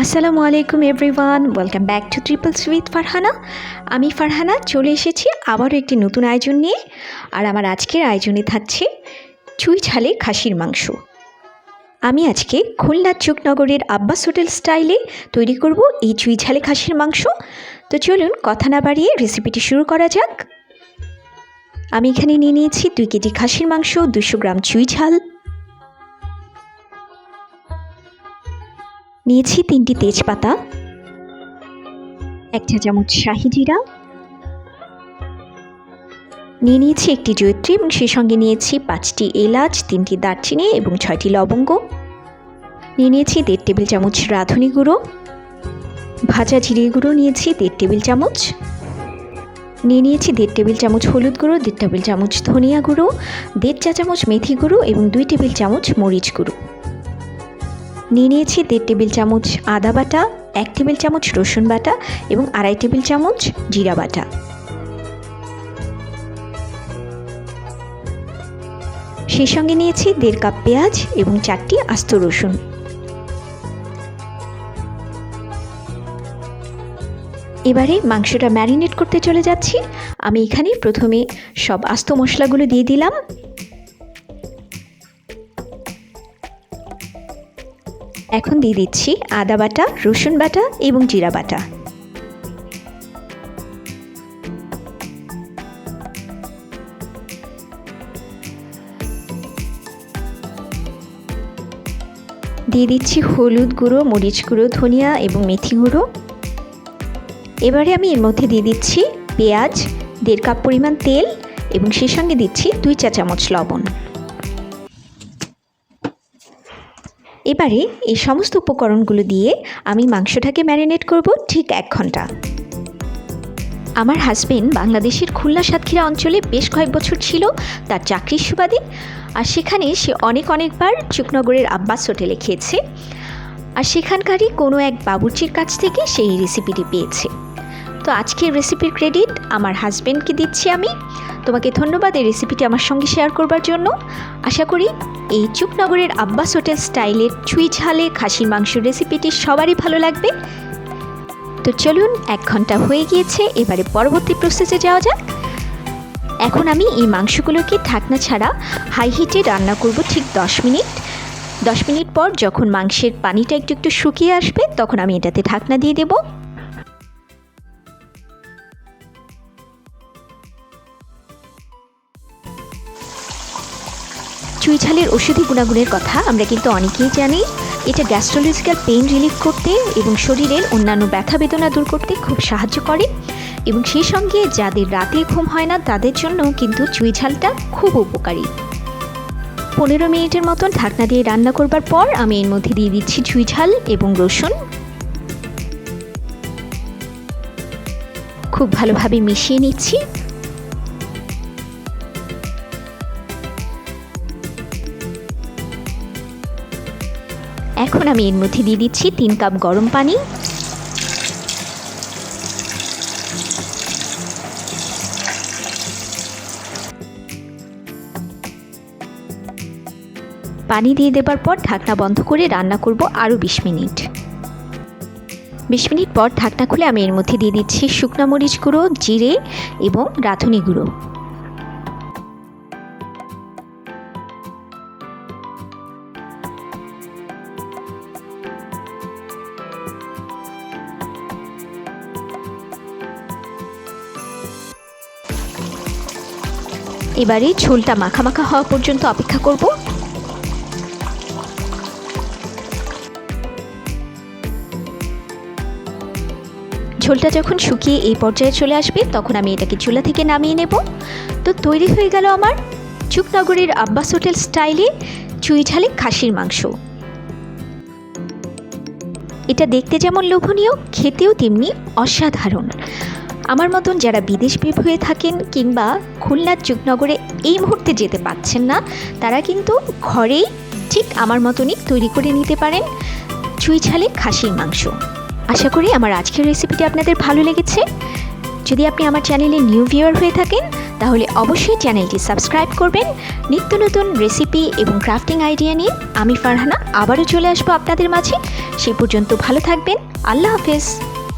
আসসালামু আলাইকুম everyone, welcome back to ট্রিপলস with Farhana. আমি ফারহানা চলে এসেছি আবারও একটি নতুন আয়োজন নিয়ে। আর আমার আজকের আয়োজনে থাকছে চুই ঝালে খাসির মাংস। আমি আজকে খুলনার চুকনগরের আব্বাস হোটেল স্টাইলে তৈরি করব এই চুই ঝালে খাসির মাংস। তো চলুন কথা না বাড়িয়ে রেসিপিটি শুরু করা যাক। আমি এখানে নিয়ে নিয়েছি 2 কেজি খাসির মাংস, 200 গ্রাম চুই ঝাল, নিয়েছি 3টি তেজপাতা, 1 চা চামচ শাহি জিরা, নিয়ে নিয়েছি একটি জয়িত্রী এবং সেই সঙ্গে নিয়েছি 5টি এলাচ, 3টি দারচিনি এবং 6টি লবঙ্গ, নিয়ে নিয়েছি 1.5 টেবিল চামচ রাঁধুনি গুঁড়ো, ভাজা জিরে গুঁড়ো নিয়েছি 1.5 টেবিল চামচ, নিয়ে নিয়েছি 1.5 টেবিল চামচ হলুদ গুঁড়ো, 1.5 টেবিল চামচ ধনিয়া গুঁড়ো, 1.5 চা চামচ মেথি গুঁড়ো এবং 2 টেবিল চামচ মরিচ গুঁড়ো, নিয়ে নিয়েছি 1.5 টেবিল চামচ আদা বাটা, 1 টেবিল চামচ রসুন বাটা এবং 2.5 টেবিল চামচ জিরা বাটা। সেই সঙ্গে নিয়েছি 1.5 কাপ পেঁয়াজ এবং 4টি আস্ত রসুন। এবারে মাংসটা ম্যারিনেট করতে চলে যাচ্ছি। আমি এখানে প্রথমে সব আস্ত মশলাগুলো দিয়ে দিলাম। এখন দিয়ে দিচ্ছি আদা বাটা, রসুন বাটা এবং জিরা বাটা। দিয়ে দিচ্ছি হলুদ গুঁড়ো, মরিচ গুঁড়ো, ধনিয়া এবং মেথি গুঁড়ো। এবারে আমি এর মধ্যে দিয়ে দিচ্ছি পেঁয়াজ, 1.5 কাপ পরিমাণ তেল এবং সেই সঙ্গে দিচ্ছি 2 চা চামচ লবণ। এবারে এই সমস্ত উপকরণগুলো দিয়ে আমি মাংসটাকে ম্যারিনেট করব ঠিক 1 ঘন্টা। আমার হাজবেন্ড বাংলাদেশের খুলনা সাতক্ষীরা অঞ্চলে বেশ কয়েক বছর ছিল তার চাকরির সুবাদে, আর সেখানে সে অনেকবার চুকনগরের আব্বাস হোটেলে খেয়েছে, আর সেখানকারই কোনো এক বাবুর্চির কাছ থেকে সেই রেসিপিটি পেয়েছে। তো আজকের রেসিপির ক্রেডিট আমার হাজবেন্ডকে দিচ্ছি আমি। তোমাকে ধন্যবাদ এই রেসিপিটি আমার সঙ্গে শেয়ার করবার জন্য। আশা করি এই চুকনগরের আব্বাস হোটেল স্টাইলের চুই ঝালে খাসির মাংসের রেসিপিটি সবারই ভালো লাগবে। তো চলুন, 1 ঘন্টা হয়ে গিয়েছে, এবারে পরবর্তী প্রসেসে যাওয়া যাক। এখন আমি এই মাংসগুলোকে ঢাকনা ছাড়া হাই হিটে রান্না করব ঠিক 10 মিনিট। 10 মিনিট পর যখন মাংসের পানিটা একটু শুকিয়ে আসবে তখন আমি এটাতে ঢাকনা দিয়ে দেব। চুই ঝালের ওষুধি গুণাগুণের কথা আমরা কিন্তু অনেকেই জানি। এটা গ্যাস্ট্রোলজিক্যাল পেইন রিলিফ করতে এবং শরীরের অন্যান্য ব্যথা বেদনা দূর করতে খুব সাহায্য করে, এবং সেই সঙ্গে যাদের রাতে ঘুম হয় না তাদের জন্য কিন্তু চুই ঝালটা খুব উপকারী। 15 মিনিটের মতন ঢাকনা দিয়ে রান্না করবার পর আমি এর মধ্যে দিয়ে দিচ্ছি চুই ঝাল এবং রসুন। খুব ভালোভাবে মিশিয়ে নিচ্ছি। এখন আমি এর মধ্যে দিয়ে দিচ্ছি 3 কাপ গরম পানি। পানি দিয়ে দেবার পর ঢাকনা বন্ধ করে রান্না করব আরও 20 মিনিট। 20 মিনিট পর ঢাকনা খুলে আমি এর মধ্যে দিয়ে দিচ্ছি শুকনা মরিচ গুঁড়ো, জিরে এবং রাঁধুনি গুঁড়ো। এবারে ঝোলটা মাখা হওয়া পর্যন্ত অপেক্ষা করব। ঝোলটা যখন শুকিয়ে এই পর্যায়ে চলে আসবে তখন আমি এটাকে চুলা থেকে নামিয়ে নেব। তো তৈরি হয়ে গেল আমার চুকনগরের আব্বাস হোটেল স্টাইলে চুই ঝালে খাসির মাংস। এটা দেখতে যেমন লোভনীয়, খেতেও তেমনি অসাধারণ। আমার মতন যারা বিদেশবিভ হয়ে থাকেন কিংবা খুলনার চুকনগরে এই মুহূর্তে যেতে পারছেন না, তারা কিন্তু ঘরেই ঠিক আমার মতনই তৈরি করে নিতে পারেন চুই ঝালে খাসির মাংস। আশা করি আমার আজকের রেসিপিটি আপনাদের ভালো লেগেছে। যদি আপনি আমার চ্যানেলে নিউ ভিউয়ার হয়ে থাকেন তাহলে অবশ্যই চ্যানেলটি সাবস্ক্রাইব করবেন। নিত্য নতুন রেসিপি এবং ক্রাফটিং আইডিয়া নিয়ে আমি ফারহানা আবারও চলে আসবো আপনাদের মাঝে। সেই পর্যন্ত ভালো থাকবেন। আল্লাহ হাফেজ।